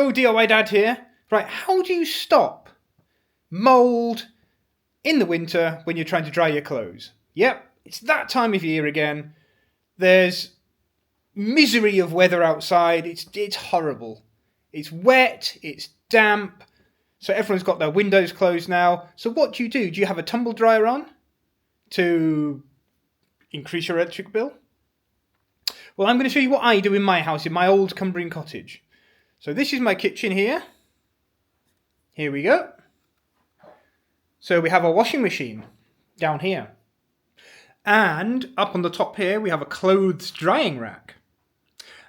Hello, DIY Dad here. Right, how do you stop mould in the winter when you're trying to dry your clothes? Yep, it's that time of year again. There's misery of weather outside. It's horrible. It's wet, it's damp. So everyone's got their windows closed now. So what do? Do you have a tumble dryer on to increase your electric bill? Well, I'm going to show you what I do in my house, in my old Cumbrian cottage. So this is my kitchen here. Here we go. So we have a washing machine down here. And up on the top here, we have a clothes drying rack.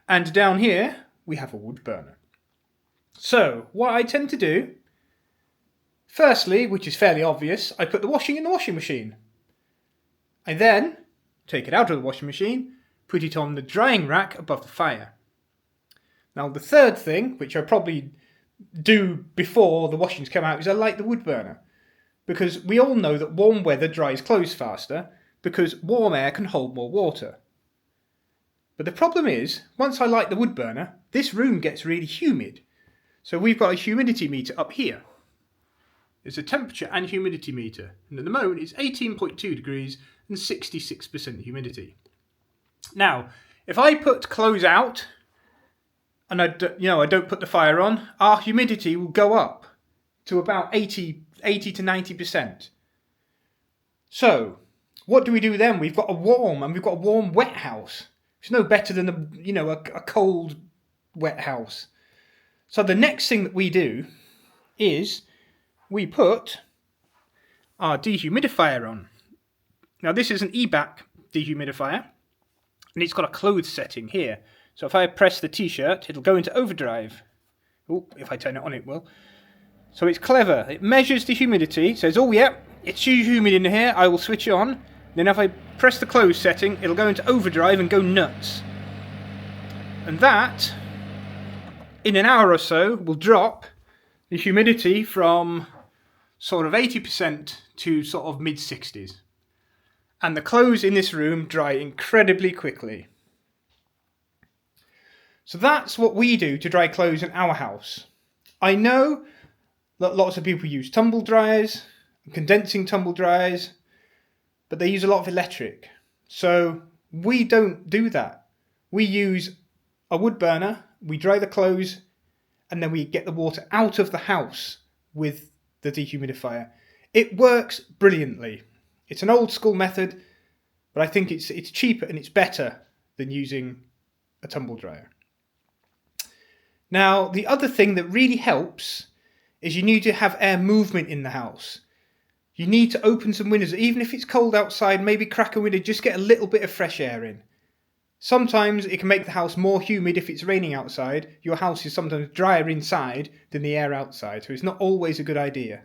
And down here, we have a wood burner. So what I tend to do, firstly, which is fairly obvious, I put the washing in the washing machine. I then take it out of the washing machine, put it on the drying rack above the fire. Now the third thing, which I probably do before the washings come out, is I light the wood burner. Because we all know that warm weather dries clothes faster, because warm air can hold more water. But the problem is, once I light the wood burner, this room gets really humid. So we've got a humidity meter up here. It's a temperature and humidity meter. And at the moment it's 18.2 degrees and 66% humidity. Now, if I put clothes out and I don't put the fire on, our humidity will go up to about 80 to 90%. So, what do we do then? We've got a warm wet house. It's no better than a cold wet house. So the next thing that we do is we put our dehumidifier on. Now this is an EBAC dehumidifier, and it's got a clothes setting here. So if I press the t-shirt, it'll go into overdrive. Oh, if I turn it on, it will. So it's clever. It measures the humidity, says, oh yeah, it's too humid in here, I will switch it on. Then if I press the clothes setting, it'll go into overdrive and go nuts. And that, in an hour or so, will drop the humidity from sort of 80% to sort of mid-60s. And the clothes in this room dry incredibly quickly. So that's what we do to dry clothes in our house. I know that lots of people use tumble dryers, condensing tumble dryers, but they use a lot of electric. So we don't do that. We use a wood burner, we dry the clothes, and then we get the water out of the house with the dehumidifier. It works brilliantly. It's an old school method, but I think it's cheaper and it's better than using a tumble dryer. Now, the other thing that really helps is you need to have air movement in the house. You need to open some windows. Even if it's cold outside, maybe crack a window, just get a little bit of fresh air in. Sometimes it can make the house more humid if it's raining outside. Your house is sometimes drier inside than the air outside, so it's not always a good idea.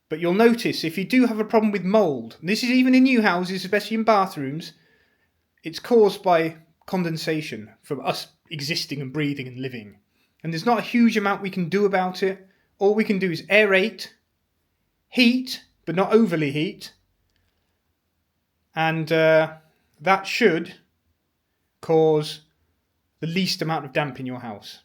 But you'll notice if you do have a problem with mould, and this is even in new houses, especially in bathrooms, it's caused by condensation from us existing and breathing and living. And there's not a huge amount we can do about it. All we can do is aerate, heat, but not overly heat. And that should cause the least amount of damp in your house.